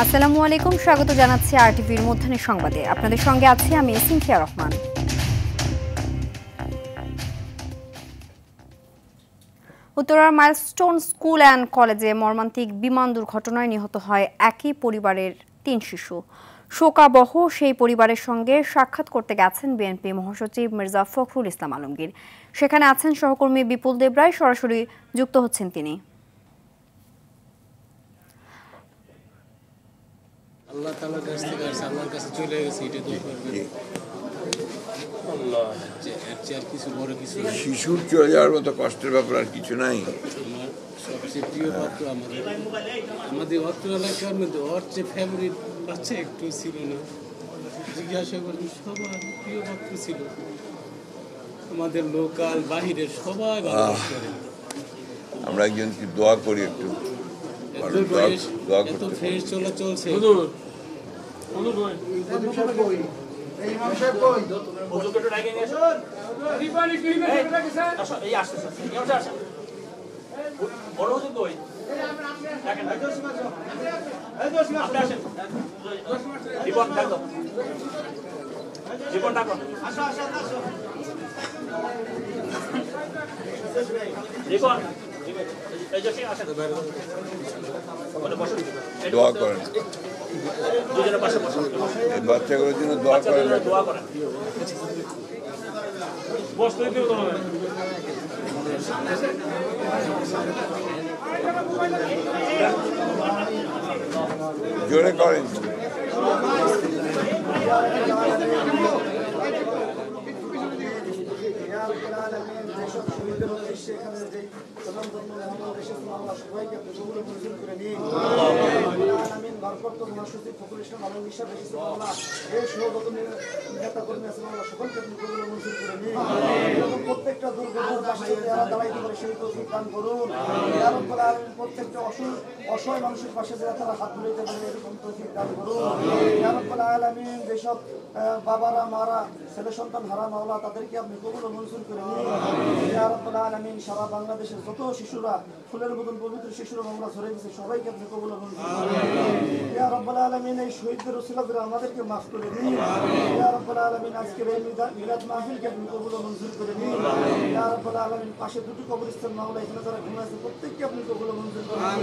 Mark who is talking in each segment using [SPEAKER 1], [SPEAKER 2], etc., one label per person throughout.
[SPEAKER 1] আসসালামু আলাইকুম, স্বাগত জানাচ্ছি আরটিভির মধ্যাহ্নের সংবাদে। আপনাদের সঙ্গে আছি আমি সিনথিয়া রহমান। উত্তরার মাইলস্টোন স্কুল অ্যান্ড কলেজে মর্মান্তিক বিমান দুর্ঘটনায় নিহত হয় একই পরিবারের ৩ শিশু। শোকাবহ সেই পরিবারের সঙ্গে সাক্ষাৎ করতে গেছেন বিএনপি মহাসচিব মির্জা ফখরুল ইসলাম আলমগীর। সেখানে আছেন সহকর্মী বিপুল দেবরায়, সরাসরি যুক্ত হচ্ছেন তিনি।
[SPEAKER 2] আল্লাহ তাআলার কাছ থেকে আল্লাহর কাছে চলে গেছে, এটা তো আর কিছু বড় কিছু
[SPEAKER 3] শিশুর চলে যাওয়ার মতো কষ্টের ব্যাপার আর কিছু নাই।
[SPEAKER 2] আমার সবচেয়ে প্রিয় পাত্র আমাদের অত্র এলাকার মধ্যে ওর যে ফেভারিট বাচ্চা একটু ছিল না। জিজ্ঞাসা করি সবার প্রিয় পাত্র ছিল, আমাদের লোকাল বাহিরের সবাই ভালোবাস করে।
[SPEAKER 3] আমরা একজনকে দোয়া করি একটু,
[SPEAKER 2] এত ফ্রেশ চলছে।
[SPEAKER 3] দোয়া করেন, বাচ্চাগুলোর জন্য দোয়া করেন। জোরে করেন।
[SPEAKER 4] প্রত্যেকটা অসহায় মানুষের পাশে যারা তারা হাত ধরে এরকম তৌফিক দান করুন। যেসব বাবারা মারা ছেলে সন্তান হারা মাওলা তাদেরকে আপনি কবুল ও মঞ্জুর করে নিন। ইয়া রাব্বুল আলামিন সারা বাংলাদেশের যত শিশুরা ফুলের মতন পবিত্র শিশুরা মামলা ধরে গেছে সবাইকে আপনি কবুল ও মঞ্জুর করে নিন। ইয়া রাব্বুল আলামিন এই শহীদদের উসিলা করে আমাদেরকে মাফ করে দিন। ইয়া রাব্বুল আলামিন আজকের এই মিলাদ মাহফিলকে আপনি কবুল ও মঞ্জুর করে নিন। ইয়া রাব্বুল আলামিন পাশে দুটি কবরস্থান মাওলা এখানে যারা ঘুমাচ্ছে প্রত্যেককে আপনি কবুল ও মঞ্জুর করে নিন।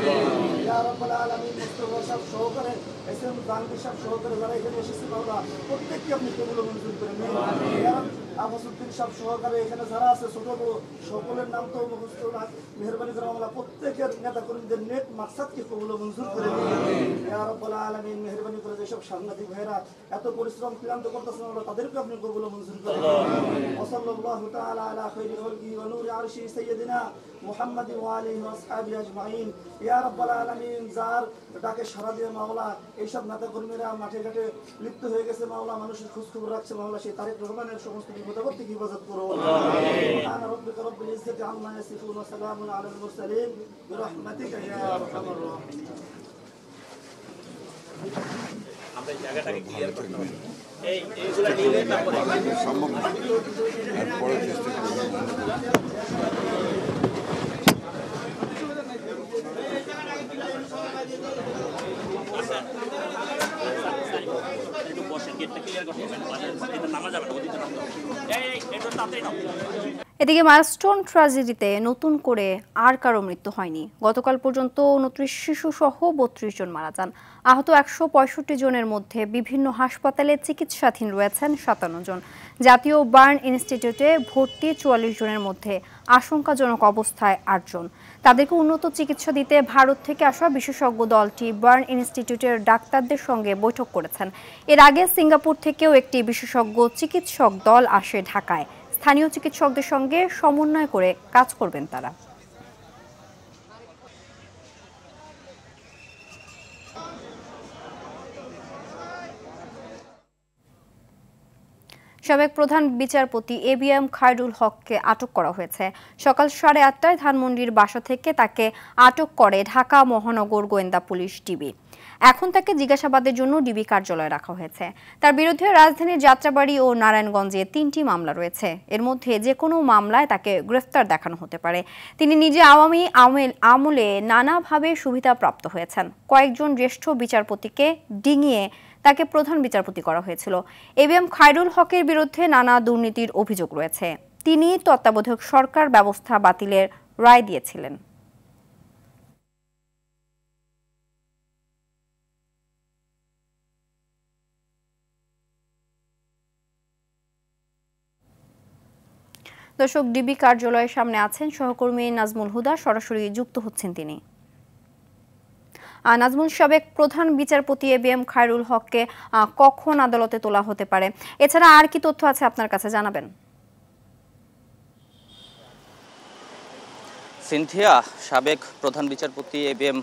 [SPEAKER 4] ইয়া রাব্বুল আলামিন মুস্তাফা সাহেব সহকারে এসএম জাহাঙ্গীর সাহেব সহকারে যারা এখানে এসেছে মাওলা প্রত্যেককে আপনি কবুল ও মঞ্জুর করে নিন। আবুসুদ্দিন সাহেব সহকারে এখানে যারা আছে ছোট বড় সকলের নাম তো মুখস্থ না, মেহরবানি করে আমরা প্রত্যেকের নেতা কর্মীদের নেক মাকসাদকে কবুল ও মঞ্জুর করে নিন। ইয়া রাব্বুল আলামিন মেহরবানি করে যেসব সাংবাদিক ভাইরা এত পরিশ্রম ক্লান্ত করতেছেন আমরা তাদেরকে আপনি কবুল ও মঞ্জুর করে নিন। ওয়া সাল্লাল্লাহু তাআলা আলা খায়রি খালকিহি ওয়া নূরি আরশি সাইয়্যিদিনা মুহাম্মাদিন ওয়া আলিহি ওয়া আসহাবিহি আজমাইন। ইয়া রাব্বুল আলামিন যার ডাকে সাড়া দিয়ে মাওলা এইসব নেতা কর্মীরা মাঠে ঘাটে লিপ্ত হয়ে গেছে মাওলা, মানুষের খোঁজ খবর রাখছে মাওলা, সেই তারেক রহমানের সমস্ত বিপদাপদ থেকে হেফাজত করো। সুবহানা রাব্বিকা রাব্বিল ইজ্জাতি আম্মা ইয়াসিফুন ওয়া সালামুন আলাল মুরসালিন বিরহমাতিকা ইয়া আরহামার রাহিমিন।
[SPEAKER 5] আমরা জায়গাটাকে ক্লিয়ার করতে হবে, এইগুলা নিলে তারপরে
[SPEAKER 3] সম্ভব না, আর পরে চেষ্টা করব।
[SPEAKER 1] এদিকে মাইলস্টোন ট্র্যাজেডিতে নতুন করে আর কারো মৃত্যু হয়নি। গতকাল পর্যন্ত 29 শিশু সহ 32 জন মারা যান। আহত 165 জনের মধ্যে বিভিন্ন হাসপাতালে চিকিৎসাধীন রয়েছেন 57 জন। জাতীয় বার্ন ইনস্টিটিউটে ভর্তি 44 জনের মধ্যে আশঙ্কাজনক অবস্থায় 8 জন। তাদেরকে উন্নত চিকিৎসা দিতে ভারত থেকে আসা বিশেষজ্ঞ দলটি বার্ন ইনস্টিটিউটের ডাক্তারদের সঙ্গে বৈঠক করেছেন। এর আগে সিঙ্গাপুর থেকেও একটি বিশেষজ্ঞ চিকিৎসক দল আসে ঢাকায়। স্থানীয় চিকিৎসকদের সঙ্গে সমন্বয় করে কাজ করবেন তারা। সাবেক প্রধান বিচারপতি এবিএম খায়রুল হককে আটক করা হয়েছে। সকাল 8:30টায় ধানমন্ডির বাসা থেকে তাকে আটক করে ঢাকা মহানগর গোয়েন্দা পুলিশ ডিবি। এখন তাকে জিজ্ঞাসাবাদের জন্য ডিবি কার্যালয়ে রাখা হয়েছে। তার বিরুদ্ধে রাজধানীর যাত্রাবাড়ী ও নারায়ণগঞ্জে 3টি মামলা রয়েছে। এর মধ্যে যে কোনো মামলায় তাকে গ্রেফতার দেখানো হতে পারে। তিনি নিজে আওয়ামী আমলে নানাভাবে সুবিধাপ্রাপ্ত হয়েছেন। কয়েকজন জ্যেষ্ঠ বিচারপতিকে ডিঙিয়ে তাকে প্রধান বিচারপতি করা হয়েছিল। এবিএম খায়রুল হকের বিরুদ্ধে নানা দুর্নীতির অভিযোগ রয়েছে। তিনি তত্ত্বাবধায়ক সরকার ব্যবস্থা বাতিলের রায় দিয়েছিলেন। দর্শক, ডিবি কার্যালয়ের সামনে আছেন সহকর্মী নাজমুল হুদা, সরাসরি যুক্ত হচ্ছেন তিনি। নাজমুল, সাবেক প্রধান বিচারপতি এবিএম খায়রুল হককে কখন আদালতে তোলা হতে পারে? এছাড়া আর কি তথ্য আছে আপনার কাছে, জানাবেন।
[SPEAKER 6] সিনথিয়া, সাবেক প্রধান বিচারপতি এবিএম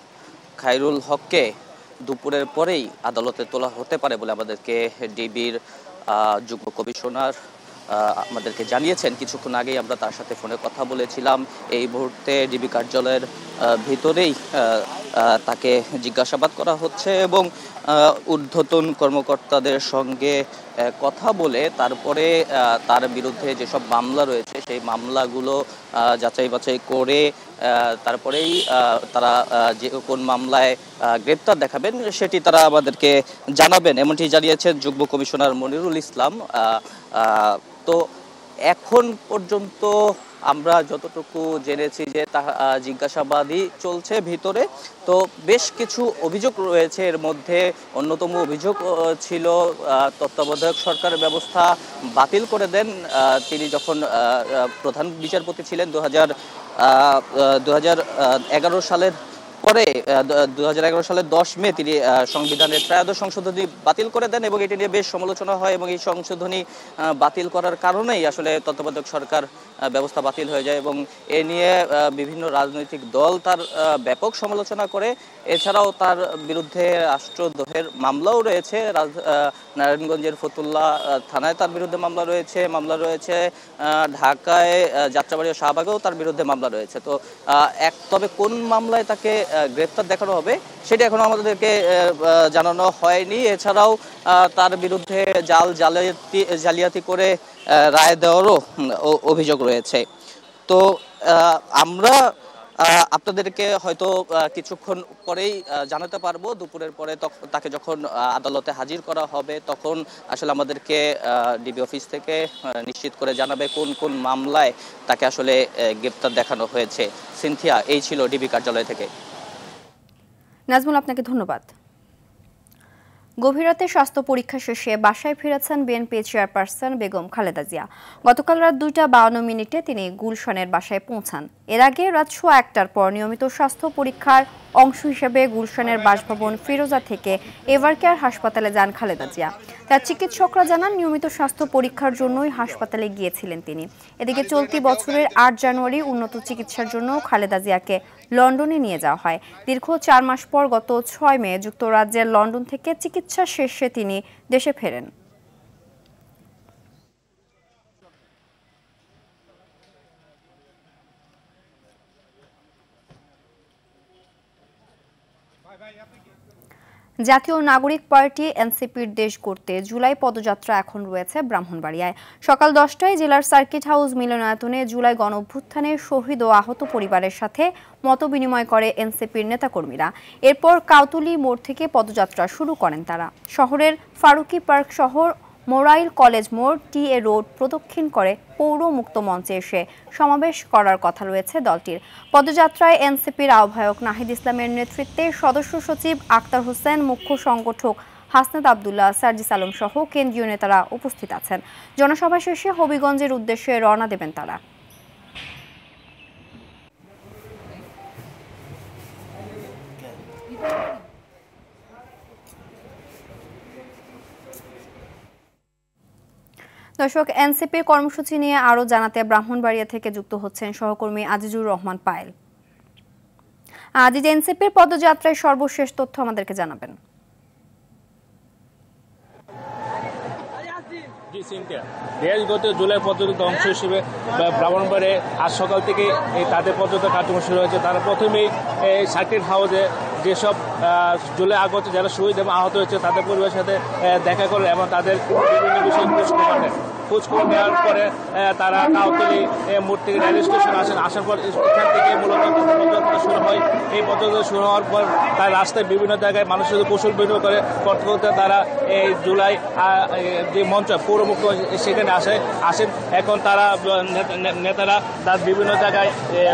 [SPEAKER 6] খায়রুল হককে দুপুরের পরেই আদালতে তোলা হতে পারে বলে আমাদেরকে ডিবির যুগ্ম কমিশনার আমাদেরকে জানিয়েছেন। কিছুক্ষণ আগেই আমরা তার সাথে ফোনে কথা বলেছিলাম। এই মুহূর্তে ডিবি কার্যালয়ের ভিতরেই তাকে জিজ্ঞাসাবাদ করা হচ্ছে এবং ঊর্ধ্বতন কর্মকর্তাদের সঙ্গে কথা বলে তারপরে তার বিরুদ্ধে যেসব মামলা রয়েছে সেই মামলাগুলো যাচাই বাছাই করে তারপরেই তারা যে কোন মামলায় গ্রেপ্তার দেখাবেন সেটি তারা আমাদেরকে জানাবেন, এমনটি জানিয়েছেন যুগ্ম কমিশনার মনিরুল ইসলাম। তো এখন পর্যন্ত আমরা যতটুকু জেনেছি যে জিজ্ঞাসাবাদই চলছে ভিতরে। তো বেশ কিছু অভিযোগ রয়েছে, এর মধ্যে অন্যতম অভিযোগ ছিল তত্ত্বাবধায়ক সরকার ব্যবস্থা বাতিল করে দেন তিনি যখন প্রধান বিচারপতি ছিলেন 2011 সালের পরে। 2011 সালের 10 মে তিনি সংবিধানের ত্রয়োদশ সংশোধনী বাতিল করে দেন এবং এটি নিয়ে বেশ সমালোচনা হয় এবং এই সংশোধনী বাতিল করার কারণেই আসলে তত্ত্বাবধায়ক সরকার ব্যবস্থা বাতিল হয়ে যায় এবং এ নিয়ে বিভিন্ন রাজনৈতিক দল তার ব্যাপক সমালোচনা করে। এছাড়াও তার বিরুদ্ধে রাষ্ট্রদ্রোহের মামলাও রয়েছে। নারায়ণগঞ্জের ফতুল্লা থানায় তার বিরুদ্ধে মামলা রয়েছে ঢাকায় যাত্রাবাড়ী ও শাহবাগেও তার বিরুদ্ধে মামলা রয়েছে। তো তবে কোন মামলায় তাকে গ্রেফতার দেখানো হবে সেটা এখনো আমাদেরকে জানানো হয়নি। এছাড়াও তার বিরুদ্ধে জালিয়াতি করে রায় দেওয়ারও অভিযোগ রয়েছে। তো আমরা আপনাদেরকে হয়তো কিছুক্ষণ পরেই জানাতে পারবো। দুপুরের পরে তাকে যখন আদালতে হাজির করা হবে তখন আসলে আমাদেরকে ডিবি অফিস থেকে নিশ্চিত করে জানাবে কোন কোন মামলায় তাকে আসলে গ্রেপ্তার দেখানো হয়েছে। সিনথিয়া, এই ছিল ডিবি কার্যালয় থেকে।
[SPEAKER 1] নাজমুল, আপনাকে ধন্যবাদ। গভীর রাতে স্বাস্থ্য পরীক্ষা শেষে বাসায় ফিরেছেন বিএনপি চেয়ারপারসন বেগম খালেদা জিয়া। গতকাল রাত 2:52 তিনি গুলশানের বাসায় পৌঁছান। এর আগে রাত 1:15টার পর নিয়মিত স্বাস্থ্য পরীক্ষার অংশ হিসেবে গুলশানের বাসভবন ফিরোজা থেকে এভারকেয়ার হাসপাতালে যান খালেদা জিয়া। তার চিকিৎসকরা জানান নিয়মিত স্বাস্থ্য পরীক্ষার জন্যই হাসপাতালে গিয়েছিলেন তিনি। এদিকে চলতি বছরের 8 জানুয়ারি উন্নত চিকিৎসার জন্য খালেদা জিয়াকে লন্ডনে নিয়ে যাওয়া হয়। দীর্ঘ 4 মাস পর গত 6 মে যুক্তরাজ্যের লন্ডন থেকে চিকিৎসা শেষে তিনি দেশে ফেরেন। জাতীয় নাগরিক পার্টি এনসিপির দেশ গড়তে জুলাই পদযাত্রা এখন রয়েছে ব্রাহ্মণবাড়িয়ায়। সকাল 10টায় জেলার সার্কিট হাউস মিলনায়তনে জুলাই গণঅভ্যুত্থানে শহীদ ও আহত পরিবারের সাথে মতবিনিময় করে এনসিপির নেতাকর্মীরা। এরপর কাউতুলি মোড় থেকে পদযাত্রা শুরু করেন তারা। শহরের ফারুকি পার্ক শহর মোরাইল কলেজ মোড় টিএ রোড প্রদক্ষিণ করে পৌর মুক্ত মঞ্চে এসে সমাবেশ করার কথা রয়েছে দলটির। পদযাত্রায় এনসিপির আহ্বায়ক নাহিদ ইসলামের নেতৃত্বে সদস্য সচিব আক্তার হোসেন, মুখ্য সংগঠক হাসনাত আবদুল্লাহ, সার্জিস আলম সহ কেন্দ্রীয় নেতারা উপস্থিত আছেন। জনসভা শেষে হবিগঞ্জের উদ্দেশ্যে রওনা দেবেন তারা। দর্শক, এনসিপির কর্মসূচি নিয়ে আরো জানাতে ব্রাহ্মণবাড়িয়া থেকে যুক্ত হচ্ছেন সহকর্মী আজিজুর রহমান পায়েল। আজিজ, এনসিপির পদযাত্রায় সর্বশেষ তথ্য আমাদেরকে জানাবেন।
[SPEAKER 7] দেশগত জুলাই পদযাত্রার অংশ হিসেবে ব্রাহ্মণবাড়িয়ায় আজ সকাল থেকে তাদের পদযাত্রা কার্যক্রম শুরু হয়েছে। তারা প্রথমেই সার্কিট হাউসে যেসব জুলাই আগস্টে যারা শহীদ এবং আহত হয়েছে তাদের পরিবারের সাথে দেখা করেন এবং তাদের বিভিন্ন বিষয়ে খোঁজখবর নেন। খোঁজখবর নেওয়ার পরে তারা কাউতলি মোড় থেকে রেল স্টেশন আসেন। আসার পর এখান থেকে মূলত পদযাত্রা শুরু হয়। এই পদযাত্রা শুরু হওয়ার পর তার রাস্তায় বিভিন্ন জায়গায় মানুষের সাথে কৌশল বিনিময় করে করতে করতে তারা এই জুলাই যে মঞ্চ পৌরমুখ্য সেখানে আসেন। এখন তারা নেতারা তার বিভিন্ন জায়গায়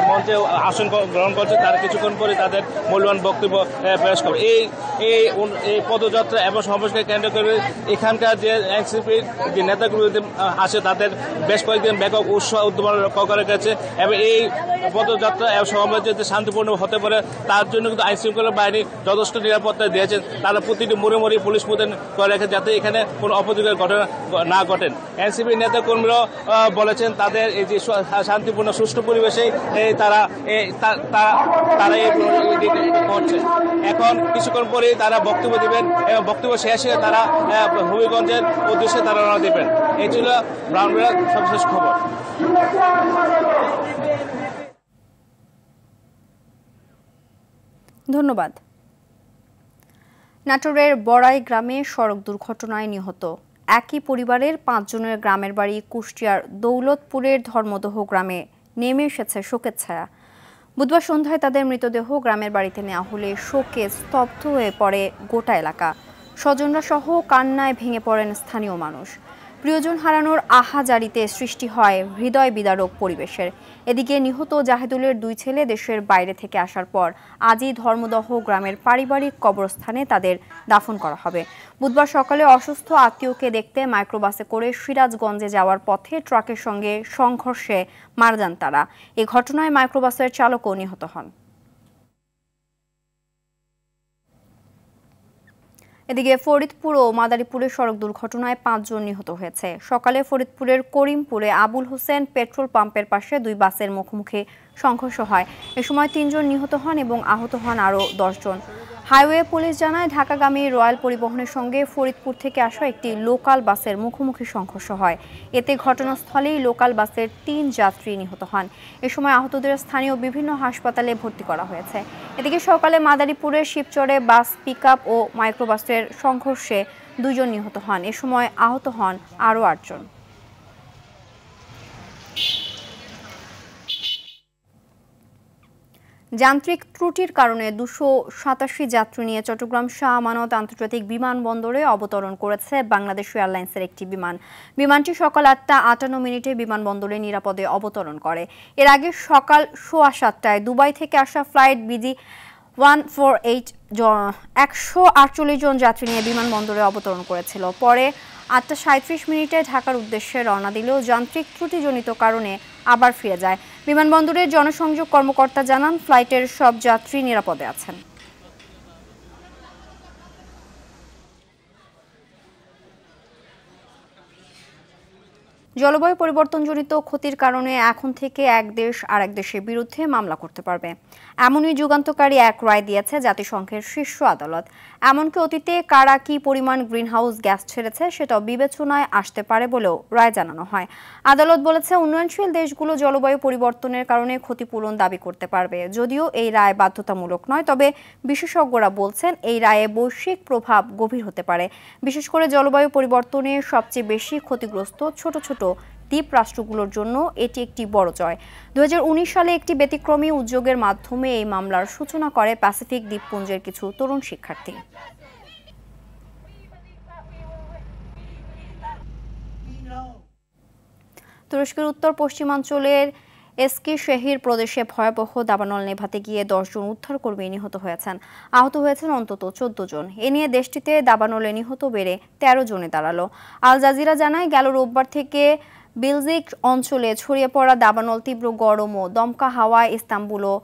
[SPEAKER 7] মঞ্চে আসন গ্রহণ করছে। তারা কিছুক্ষণ পরে তাদের মূল্যবান বক্তব্য পেশ করবে। এই পদযাত্রা এবং সমাবেশকে কেন্দ্র করে এখানকার যে এনসিপির যে নেতাগুলো আসে তাদের বেশ কয়েকদিন ব্যাপক উৎসাহ উদ্দীপনা লক্ষ্য করা গেছে এবং এই পদযাত্রা এবং সমাবেশ যাতে শান্তিপূর্ণ হতে পারে তার জন্য কিন্তু আইন শৃঙ্খলা বাহিনী যথেষ্ট নিরাপত্তা দিয়েছেন। তারা প্রতিটি মোড়ে মোড়ে পুলিশ মোতায়েন করে রেখে যাতে এখানে কোনো অপ্রীতিকর ঘটনা না ঘটেন। এনসিপি নেতাকর্মীরা বলেছেন তাদের এই যে শান্তিপূর্ণ সুষ্ঠু পরিবেশে তারা করছে। এখন কিছুক্ষণ পরেই তারা বক্তব্য দিবেন এবং বক্তব্য শেষে তারা হবিগঞ্জের উদ্দেশ্যে তারা রওনা দিবেন। এই ছিল ব্রাউনবাড়িয়ার সর্বশেষ খবর।
[SPEAKER 1] ধন্যবাদ। নাটোরের বড়াই গ্রামে সড়ক দুর্ঘটনায় নিহত একই পরিবারের 5 জনের গ্রামের বাড়ি কুষ্টিয়ার দৌলতপুরের ধর্মদহ গ্রামে নেমে এসেছে শোকের ছায়া। বুধবার সন্ধ্যায় তাদের মৃতদেহ গ্রামের বাড়িতে নেওয়া হলে শোকে স্তব্ধ হয়ে পড়ে গোটা এলাকা। স্বজনরা সহ কান্নায় ভেঙে পড়েন স্থানীয় মানুষ। প্রিয়জন হারানোর আহাজারিতে সৃষ্টি হয় হৃদয় বিদারক পরিবেশের। এদিকে নিহত জাহেদুলের 2 ছেলে দেশের বাইরে থেকে আসার পর আজই ধর্মদহ গ্রামের পারিবারিক কবরস্থানে তাদের দাফন করা হবে। বুধবার সকালে অসুস্থ আত্মীয়কে দেখতে মাইক্রোবাসে করে সিরাজগঞ্জে যাওয়ার পথে ট্রাকের সঙ্গে সংঘর্ষে মারা যান তারা। এই ঘটনায় মাইক্রোবাসের চালকও নিহত হন। এদিকে ফরিদপুর ও মাদারীপুরে সড়ক দুর্ঘটনায় 5 জন নিহত হয়েছে। সকালে ফরিদপুরের করিমপুরে আবুল হোসেন পেট্রোল পাম্পের পাশে 2 বাসের মুখোমুখি সংঘর্ষ হয়। এ সময় 3 জন নিহত হন এবং আহত হন আরও 10 জন। হাইওয়ে পুলিশ জানায় ঢাকাগামী রয়্যাল পরিবহনের সঙ্গে ফরিদপুর থেকে আসা একটি লোকাল বাসের মুখোমুখি সংঘর্ষ হয়। এতে ঘটনাস্থলেই লোকাল বাসের 3 যাত্রী নিহত হন। এ সময় আহতদের স্থানীয় বিভিন্ন হাসপাতালে ভর্তি করা হয়েছে। এদিকে সকালে মাদারীপুরের শিবচরে বাস, পিকআপ ও মাইক্রোবাসের সংঘর্ষে 2 জন নিহত হন। এ সময় আহত হন আরও 8 জন। যান্ত্রিক ত্রুটির কারণে 287 যাত্রী নিয়ে চট্টগ্রাম শাহ আমানত আন্তর্জাতিক বিমানবন্দরে অবতরণ করেছে বাংলাদেশ এয়ারলাইন্সের একটি বিমান। বিমানটি সকাল 8:58 বিমানবন্দরে নিরাপদে অবতরণ করে। এর আগে সকাল 7:15টায় দুবাই থেকে আসা ফ্লাইট বিজি 148 148 জন যাত্রী নিয়ে বিমানবন্দরে অবতরণ করেছিল। পরে 8:37 ঢাকার উদ্দেশ্যে রওনা দিলেও যান্ত্রিক ত্রুটিজনিত কারণে আবার ফিরে যায়। বিমানবন্দরের জনসংযোগ কর্মকর্তা জানান ফ্লাইটের সব যাত্রী নিরাপদে আছেন। জলবায়ু পরিবর্তনজনিত ক্ষতির কারণে এখন থেকে এক দেশ আরেক দেশের বিরুদ্ধে মামলা করতে পারবে, এমনই যুগান্তকারী এক রায় দিয়েছে জাতিসংঘের শীর্ষ আদালত। এমনকি অতীতে কারা কি পরিমাণ গ্রিনহাউস গ্যাস ছেড়েছে সেটাও বিবেচনায় আসতে পারে বলেও রায় জানানো হয়। আদালত বলেছে উন্নয়নশীল দেশগুলো জলবায়ু পরিবর্তনের কারণে ক্ষতিপূরণ দাবি করতে পারবে। যদিও এই রায় বাধ্যতামূলক নয়, তবে বিশেষজ্ঞরা বলছেন এই রায়ে বৈশ্বিক প্রভাব গভীর হতে পারে। বিশেষ করে জলবায়ু পরিবর্তনে সবচেয়ে বেশি ক্ষতিগ্রস্ত ছোট ছোট দ্বীপ রাষ্ট্রগুলোর জন্য এটি একটি বড় জয়। 2019 সালে একটি ব্যতিক্রমী উদ্যোগের মাধ্যমে এই মামলার সূচনা করে প্যাসিফিক দ্বীপপুঞ্জের কিছু তরুণ শিক্ষার্থী। তুরস্কের উত্তর পশ্চিমাঞ্চলের এস্কিশেহির প্রদেশে ভয়াবহ দাবানল নেভাতে গিয়ে 10 জন উদ্ধারকর্মী নিহত হয়েছেন। আহত হয়েছেন অন্তত 14 জন। এ নিয়ে দেশটিতে দাবানলে নিহত বেড়ে 13 জনে দাঁড়ালো। আল জাজিরা জানায় গেল রোববার থেকে বিলজিক অঞ্চলে ছড়িয়ে পড়া দাবানল তীব্র গরম ও দমকা হাওয়ায় ইস্তাম্বুল ও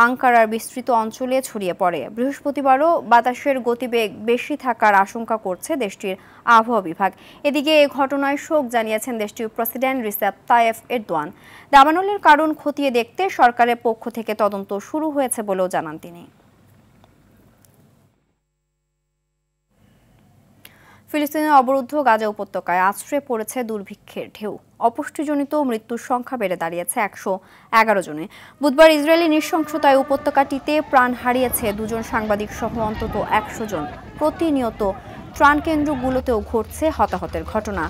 [SPEAKER 1] আঙ্কারার বিস্তৃত অঞ্চলে ছড়িয়ে পড়ে। বৃহস্পতিবারও বাতাসের গতিবেগ বেশি থাকার আশঙ্কা করছে দেশটির আবহাওয়া বিভাগ। এদিকে এ ঘটনায় শোক জানিয়েছেন দেশটির প্রেসিডেন্ট রিসেপ তাইয়েপ এরদোয়ান। দাবানলের কারণ খতিয়ে দেখতে সরকারের পক্ষ থেকে তদন্ত শুরু হয়েছে বলেও জানান তিনি। ফিলিস্তিনের অবরুদ্ধ গাজা উপত্যকায় আছড়ে পড়েছে দুর্ভিক্ষের ঢেউ। অপুষ্টিজনিত মৃত্যুর সংখ্যা বেড়ে দাঁড়িয়েছে 111 জনে। বুধবার ইসরায়েলি নৃশংসতায় উপত্যকাটিতে প্রাণ হারিয়েছে 2 জন সাংবাদিক সহ অন্তত 100 জন। প্রতিনিয়ত ত্রাণ কেন্দ্রগুলোতেও ঘটছে হতাহতের ঘটনা।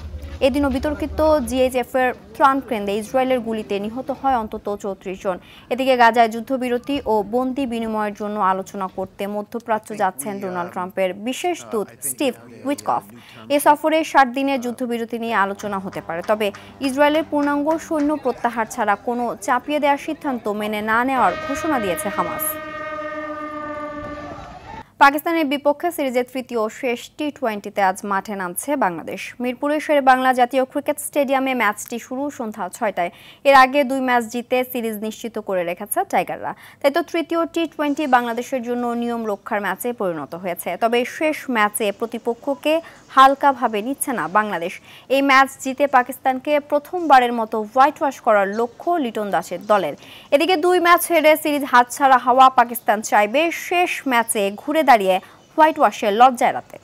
[SPEAKER 1] এদিনও বিতর্কিত জিএইচএফ এর ত্রাণ কেন্দ্রে ইসরায়েলের গুলিতে নিহত হয় অন্তত 34 জন। এদিকে গাজায় যুদ্ধবিরতি ও বন্দি বিনিময়ের জন্য আলোচনা করতে মধ্যপ্রাচ্য যাচ্ছেন ডোনাল্ড ট্রাম্পের বিশেষ দূত স্টিভ উইটকফ। এ সফরে 60 দিনের যুদ্ধবিরতি নিয়ে আলোচনা হতে পারে, তবে ইসরায়েলের পূর্ণাঙ্গ সৈন্য প্রত্যাহার ছাড়া কোনো চাপিয়ে দেওয়ার সিদ্ধান্ত মেনে না নেওয়ার ঘোষণা দিয়েছে হামাস। পাকিস্তানের বিপক্ষে সিরিজের তৃতীয় ও শেষ টি-20তে আজ মাঠে নামছে বাংলাদেশ। মিরপুরের শেরে বাংলা জাতীয় ক্রিকেট স্টেডিয়ামে ম্যাচটি শুরু সন্ধ্যা 6টায়। এর আগে 2 ম্যাচ জিতে সিরিজ নিশ্চিত করে রেখেছে টাইগাররা। তাই তো তৃতীয় টি-20 বাংলাদেশের জন্য নিয়ম রক্ষার ম্যাচে পরিণত হয়েছে। তবে শেষ ম্যাচে প্রতিপক্ষকে হালকাভাবে নিচ্ছে না বাংলাদেশ। এই ম্যাচ জিতে পাকিস্তানকে প্রথমবারের মতো হোয়াইট ওয়াশ করার লক্ষ্য লিটন দাসের দলের। এদিকে 2 ম্যাচ হেরে সিরিজ হাতছাড়া হওয়া পাকিস্তান চাইবে শেষ ম্যাচে ঘুরে দাঁড়িয়ে হোয়াইট ওয়াশের লজ্জা এড়াতে।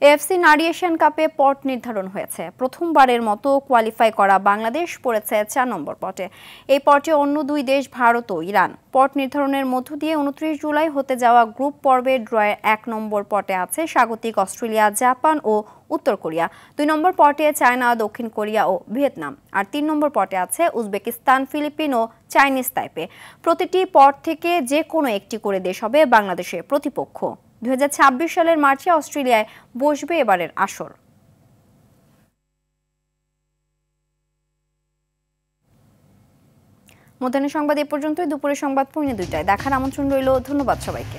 [SPEAKER 1] এএফসি নারী এশিয়ান কাপে পট নির্ধারণ হয়েছে। প্রথমবারের মতো কোয়ালিফাই করা বাংলাদেশ পড়েছে 4 নম্বর পটে। এই পটে অন্য 2 দেশ ভারত ও ইরান। পট নির্ধারণের মধ্য দিয়ে 29 জুলাই হতে যাওয়া গ্রুপ পর্বের ড্রয়ের 1 নম্বর পটে আছে স্বাগতিক অস্ট্রেলিয়া, জাপান ও উত্তর কোরিয়া। 2 নম্বর পটে চায়না, দক্ষিণ কোরিয়া ও ভিয়েতনাম। আর 3 নম্বর পটে আছে উজবেকিস্তান, ফিলিপিন ও চাইনিজ তাইপে। প্রতিটি পট থেকে যে কোনো একটি করে দেশ হবে বাংলাদেশের প্রতিপক্ষ। 2026 সালের মার্চে অস্ট্রেলিয়ায় বসবে এবারের আসর। মধ্যাহ্নের সংবাদ এ পর্যন্তই। দুপুরের সংবাদ পৌনে 2টায় দেখার আমন্ত্রণ রইল। ধন্যবাদ সবাইকে।